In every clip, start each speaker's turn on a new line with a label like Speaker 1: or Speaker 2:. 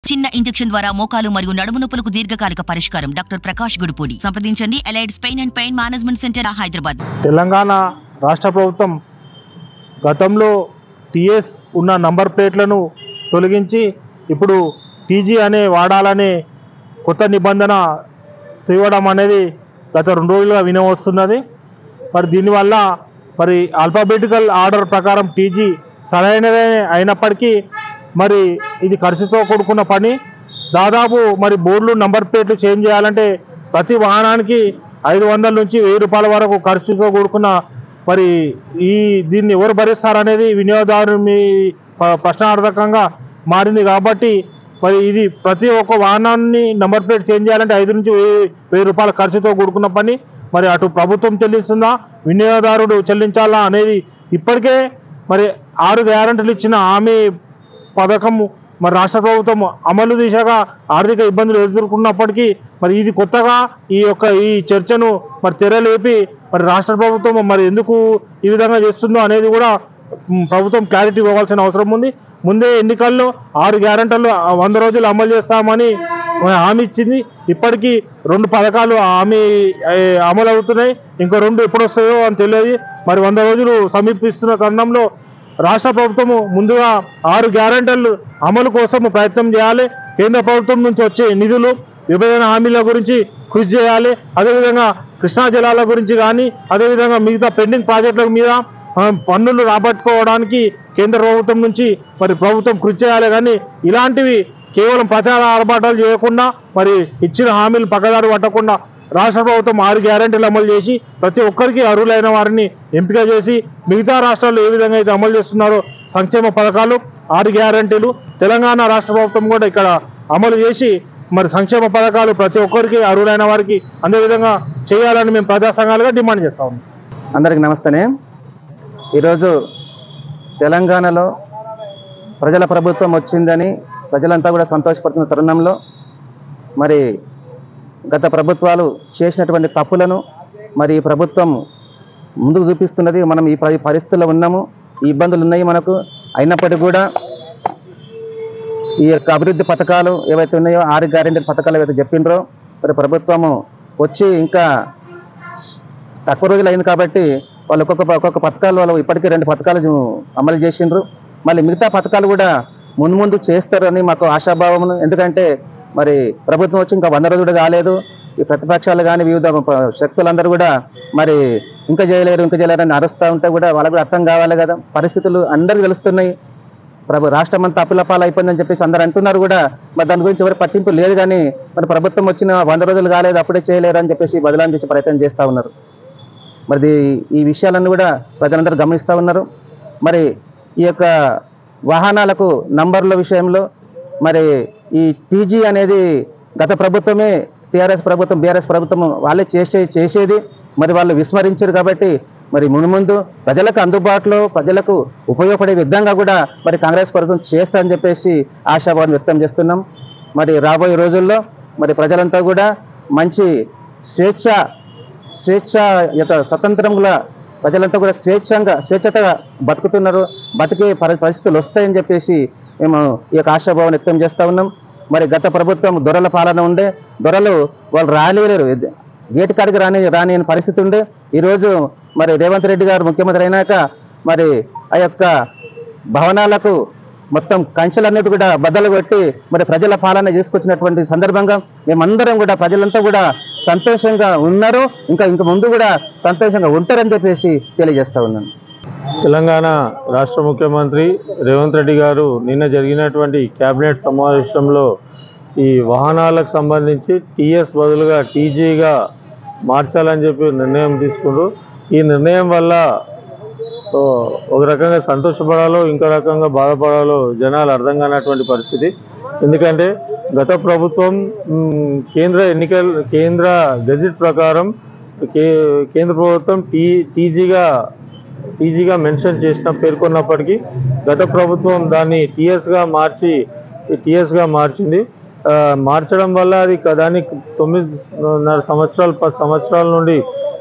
Speaker 1: చిన్న ఇంజెక్షన్ ద్వారా మోకాలు మరియు నడుము నొప్పులకు దీర్ఘకాలిక పరిష్కారం. డాక్టర్ ప్రకాష్ గుడిపూడి. సంప్రదించండి. Allied's pain and pain management centre, Hyderabad.
Speaker 2: Telangana రాష్ట్ర ప్రభుత్వం గతంలో టీఎస్ ఉన్న నంబర్ ప్లేట్లను తొలగించి ఇప్పుడు టీజీ అనే వాడాలనే కొత్త నిబంధన తేవడం అనేది గత 2 రోజులుగా వినవస్తున్నది. మరి దీనివల్ల మరి ఆల్ఫాబెటికల్ ఆర్డర్ ప్రకారం టీజీ సరైనదే అయినప్పటికీ మరి ఇది ఖర్చుతో కూడుకున్న పని. దాదాపు మరి బోర్డులు నంబర్ ప్లేట్లు చేంజ్ చేయాలంటే ప్రతి వాహనానికి 500 నుంచి 1000 రూపాయల వరకు ఖర్చుతో కూడుకున్న మరి దీన్ని ఎవరు భరిస్తారనేది వినియోగదారుని ప్రశ్నార్థకంగా మారింది. కాబట్టి మరి ఇది ప్రతి ఒక్క వాహనాన్ని నంబర్ ప్లేట్ చేంజ్ చేయాలంటే 5 నుంచి 1000 రూపాయల ఖర్చుతో కూడుకున్న పని. మరి అటు ప్రభుత్వం చెల్లిస్తుందా, వినియోగదారుడు చెల్లించాలా అనేది ఇప్పటికే మరి 6 గ్యారెంటీలు ఇచ్చిన హామీ పథకం మరి రాష్ట్ర ప్రభుత్వం అమలు దిశగా ఆర్థిక ఇబ్బందులు ఎదుర్కొన్నప్పటికీ మరి ఇది కొత్తగా ఈ చర్చను మరి తెరలేపి మరి రాష్ట్ర ప్రభుత్వం మరి ఎందుకు ఈ విధంగా చేస్తుందో అనేది కూడా ప్రభుత్వం క్లారిటీ ఇవ్వాల్సిన అవసరం ఉంది. ముందే ఎన్నికల్లో 6 గ్యారెంటీలు 100 రోజులు అమలు చేస్తామని హామీ ఇచ్చింది. ఇప్పటికీ 2 పథకాలు హామీ అమలు అవుతున్నాయి. ఇంకో 2 ఎప్పుడు వస్తాయో అని తెలియదు. మరి 100 రోజులు సమీపిస్తున్న తరుణంలో రాష్ట్ర ప్రభుత్వము ముందుగా 6 గ్యారెంటీలు అమలు కోసం ప్రయత్నం చేయాలి. కేంద్ర ప్రభుత్వం నుంచి వచ్చే నిధులు విభజన హామీల గురించి కృషి చేయాలి. అదేవిధంగా కృష్ణా జలాల గురించి కానీ అదేవిధంగా మిగతా పెండింగ్ ప్రాజెక్టుల మీద పన్నులు రాబట్టుకోవడానికి కేంద్ర ప్రభుత్వం నుంచి మరి ప్రభుత్వం కృషి చేయాలి. కానీ ఇలాంటివి కేవలం ప్రచార ఆర్భాటాలు చేయకుండా మరి ఇచ్చిన హామీలు పక్కదారి పట్టకుండా రాష్ట్ర ప్రభుత్వం 6 గ్యారెంటీలు అమలు చేసి ప్రతి ఒక్కరికి అర్హులైన వారిని ఎంపిక చేసి మిగతా రాష్ట్రాల్లో ఏ విధంగా అయితే అమలు చేస్తున్నారో సంక్షేమ పథకాలు 6 గ్యారెంటీలు తెలంగాణ రాష్ట్ర ప్రభుత్వం కూడా ఇక్కడ అమలు చేసి మరి సంక్షేమ పథకాలు ప్రతి ఒక్కరికి అర్హులైన వారికి అందే విధంగా చేయాలని మేము ప్రజా సంఘాలుగా డిమాండ్ చేస్తా ఉన్నాం.
Speaker 3: అందరికీ నమస్తే. ఈరోజు తెలంగాణలో ప్రజల ప్రభుత్వం వచ్చిందని ప్రజలంతా కూడా సంతోషపడుతున్న తరుణంలో మరి గత ప్రభుత్వాలు చేసినటువంటి తప్పులను మరి ఈ ప్రభుత్వం ముందుకు చూపిస్తున్నది. మనం ఈ పరిస్థితుల్లో ఉన్నాము, ఈ ఇబ్బందులు ఉన్నాయి మనకు. అయినప్పటికీ కూడా ఈ యొక్క అభివృద్ధి పథకాలు ఏవైతే ఉన్నాయో 6 గ్యారెంటీ పథకాలు ఏవైతే చెప్పిండ్రో మరి ప్రభుత్వము వచ్చి ఇంకా తక్కువ రోజులు అయింది కాబట్టి వాళ్ళు ఒక్కొక్క పథకాలు వాళ్ళు ఇప్పటికీ 2 పథకాలు అమలు చేసిండ్రు. మళ్ళీ మిగతా పథకాలు కూడా ముందు చేస్తారని మాకు ఆశాభావమును. ఎందుకంటే మరి ప్రభుత్వం వచ్చి ఇంకా 100 రోజులు కాలేదు. ఈ ప్రతిపక్షాలు కానీ వివిధ శక్తులందరూ కూడా మరి ఇంకా చేయలేరు అని అరుస్తూ ఉంటే కూడా వాళ్ళకు కూడా అర్థం కావాలి కదా. పరిస్థితులు అందరికీ తెలుస్తున్నాయి. రాష్ట్రం అంతా అప్పులపాలు అయిపోయిందని చెప్పేసి అందరూ అంటున్నారు కూడా. మరి దాని గురించి ఎవరు పట్టింపు లేదు. కానీ మరి ప్రభుత్వం వచ్చిన 100 రోజులు కాలేదు, అప్పుడే చేయలేరు అని చెప్పేసి బదలాం చేసే ప్రయత్నం చేస్తూ ఉన్నారు. మరి ఈ విషయాలన్నీ కూడా ప్రజలందరూ గమనిస్తూ ఉన్నారు. మరి ఈ యొక్క వాహనాలకు నంబర్ల విషయంలో మరి ఈ టీజీ అనేది గత ప్రభుత్వమే టీఆర్ఎస్ ప్రభుత్వం బీఆర్ఎస్ ప్రభుత్వం వాళ్ళే చేసేది మరి వాళ్ళు విస్మరించారు. కాబట్టి మరి ముందు ప్రజలకు అందుబాటులో ప్రజలకు ఉపయోగపడే విధంగా కూడా మరి కాంగ్రెస్ ప్రభుత్వం చేస్తారని చెప్పేసి ఆశాభావం వ్యక్తం చేస్తున్నాం. మరి రాబోయే రోజుల్లో మరి ప్రజలంతా కూడా మంచి స్వతంత్రంగా ప్రజలంతా కూడా స్వేచ్ఛతగా బతుకుతున్నారు. బతికే పరిస్థితులు వస్తాయని చెప్పేసి మేము ఈ యొక్క ఆశాభావం వ్యక్తం చేస్తూ ఉన్నాం. మరి గత ప్రభుత్వం దొరల పాలన ఉండే, దొరలు వాళ్ళు రాలేరు, గేటు కాడికి రాని పరిస్థితి ఉండే. ఈరోజు మరి రేవంత్ రెడ్డి గారు ముఖ్యమంత్రి అయినాక మరి ఆ యొక్క భవనాలకు మొత్తం కంచెలన్నిటి కూడా బద్దలు కొట్టి మరి ప్రజల పాలన తీసుకొచ్చినటువంటి సందర్భంగా మేమందరం కూడా ప్రజలంతా కూడా సంతోషంగా ఉన్నారు. ఇంకా ముందు కూడా సంతోషంగా ఉంటారని చెప్పేసి తెలియజేస్తా ఉన్నాను.
Speaker 2: తెలంగాణ రాష్ట్ర ముఖ్యమంత్రి రేవంత్ రెడ్డి గారు నిన్న జరిగినటువంటి కేబినెట్ సమావేశంలో ఈ వాహనాలకు సంబంధించి టీఎస్ బదులుగా టీజీగా మార్చాలని చెప్పి నిర్ణయం తీసుకున్నారు. ఈ నిర్ణయం వల్ల ఒక రకంగా సంతోషపడాలో ఇంకో రకంగా బాధపడాలో జనాలు అర్థం కానటువంటి పరిస్థితి. ఎందుకంటే గత ప్రభుత్వం కేంద్ర గెజిట్ ప్రకారం కేంద్ర ప్రభుత్వం టీజీగా మెన్షన్ చేసిన పేర్కొన్నప్పటికీ గత ప్రభుత్వం దాన్ని టీఎస్గా మార్చింది. మార్చడం వల్ల దానికి 9.5 సంవత్సరాలు 10 సంవత్సరాల నుండి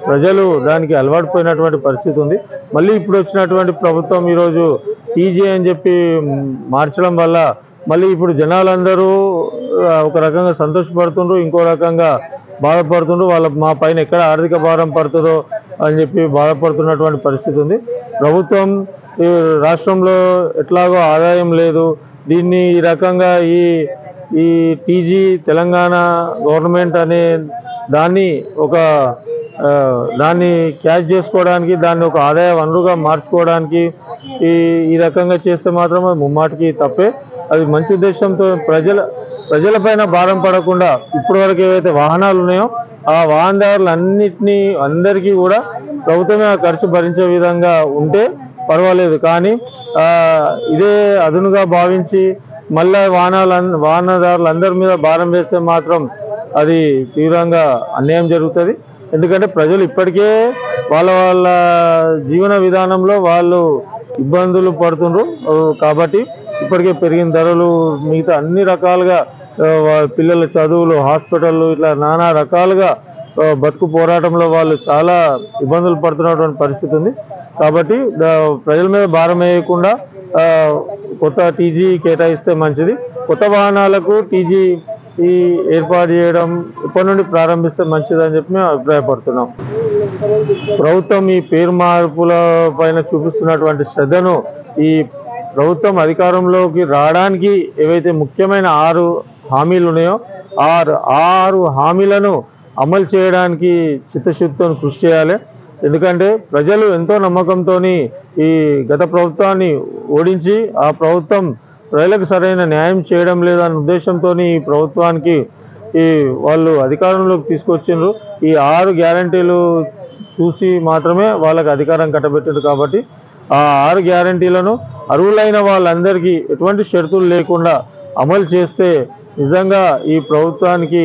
Speaker 2: ప్రజలు దానికి అలవాటుపోయినటువంటి పరిస్థితి ఉంది. మళ్ళీ ఇప్పుడు వచ్చినటువంటి ప్రభుత్వం ఈరోజు టీజీ అని చెప్పి మార్చడం వల్ల మళ్ళీ ఇప్పుడు జనాలందరూ ఒక రకంగా సంతోషపడుతుండ్రు, ఇంకో రకంగా బాధపడుతుండ్రు. మా పైన ఎక్కడ ఆర్థిక భారం పడుతుందో అని చెప్పి బాధపడుతున్నటువంటి పరిస్థితి ఉంది. ప్రభుత్వం ఈ రాష్ట్రంలో ఎట్లాగో ఆదాయం లేదు, దీన్ని ఈ రకంగా ఈ టీజీ తెలంగాణ గవర్నమెంట్ అనే దాన్ని దాన్ని క్యాష్ చేసుకోవడానికి, దాన్ని ఒక ఆదాయ వనరుగా మార్చుకోవడానికి ఈ రకంగా చేస్తే మాత్రం అది ముమ్మాటికి తప్పే. అది మంచి ఉద్దేశంతో ప్రజలపైన భారం పడకుండా ఇప్పటివరకు ఏవైతే వాహనాలు ఉన్నాయో ఆ వాహనదారులు అందరికీ కూడా ప్రభుత్వమే ఆ ఖర్చు భరించే విధంగా ఉంటే పర్వాలేదు. కానీ ఇదే అదునుగా భావించి మళ్ళా వాహనదారులు అందరి మీద భారం వేస్తే మాత్రం అది తీవ్రంగా అన్యాయం జరుగుతుంది. ఎందుకంటే ప్రజలు ఇప్పటికే వాళ్ళ జీవన విధానంలో వాళ్ళు ఇబ్బందులు పడుతుండ్రు. కాబట్టి ఇప్పటికే పెరిగిన ధరలు, మిగతా అన్ని రకాలుగా పిల్లల చదువులు, హాస్పిటళ్ళు, ఇట్లా నానా రకాలుగా బతుకు పోరాటంలో వాళ్ళు చాలా ఇబ్బందులు పడుతున్నటువంటి పరిస్థితి ఉంది. కాబట్టి ప్రజల మీద భారం వేయకుండా కొత్త టీజీ కేటాయిస్తే మంచిది. కొత్త వాహనాలకు టీజీ ఏర్పాటు చేయడం ఇప్పటి నుండి ప్రారంభిస్తే మంచిదని చెప్పి మేము అభిప్రాయపడుతున్నాం. ప్రభుత్వం ఈ పేరు మార్పుల పైన చూపిస్తున్నటువంటి శ్రద్ధను, ఈ ప్రభుత్వం అధికారంలోకి రావడానికి ఏవైతే ముఖ్యమైన 6 హామీలు ఉన్నాయో 6 హామీలను అమలు చేయడానికి చిత్తశుద్ధితో కృషి చేయాలి. ఎందుకంటే ప్రజలు ఎంతో నమ్మకంతో ఈ గత ప్రభుత్వాన్ని ఓడించి ఆ ప్రభుత్వం ప్రజలకు సరైన న్యాయం చేయడం లేదన్న ఉద్దేశంతో ఈ ప్రభుత్వానికి వాళ్ళు అధికారంలోకి తీసుకొచ్చిండ్రు. ఈ 6 గ్యారంటీలు చూసి మాత్రమే వాళ్ళకి అధికారం కట్టబెట్టారు. కాబట్టి ఆ 6 గ్యారంటీలను అర్హులైన వాళ్ళందరికీ ఎటువంటి షరతులు లేకుండా అమలు చేస్తే నిజంగా ఈ ప్రభుత్వానికి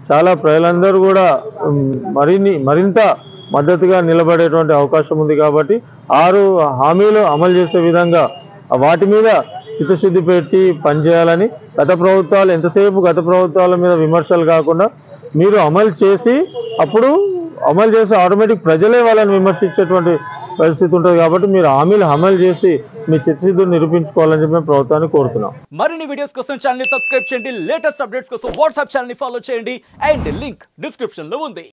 Speaker 2: చాలా ప్రజలందరూ కూడా మరింత మద్దతుగా నిలబడేటువంటి అవకాశం ఉంది. కాబట్టి 6 హామీలు అమలు చేసే విధంగా వాటి మీద చిత్తశుద్ధి పెట్టి పనిచేయాలని, గత ప్రభుత్వాల మీద విమర్శలు కాకుండా మీరు అమలు చేసి ఆటోమేటిక్ ప్రజలే వాళ్ళని విమర్శించేటువంటి పరిస్థితి ఉంటుంది. కాబట్టి మీరు హామీలు అమలు చేసి మీ చిత్తశుద్ధిని నిరూపించుకోవాలని చెప్పి మేము ప్రభుత్వాన్ని కోరుతున్నాం.
Speaker 4: మరిన్ని వీడియోస్ కోసం ఛానల్ ని సబ్స్క్రైబ్ చేయండి, లేటెస్ట్ అప్డేట్స్ కోసం వాట్సాప్ ఛానల్ ని ఫాలో చేయండి అండ్ లింక్ డిస్క్రిప్షన్ లో ఉంది.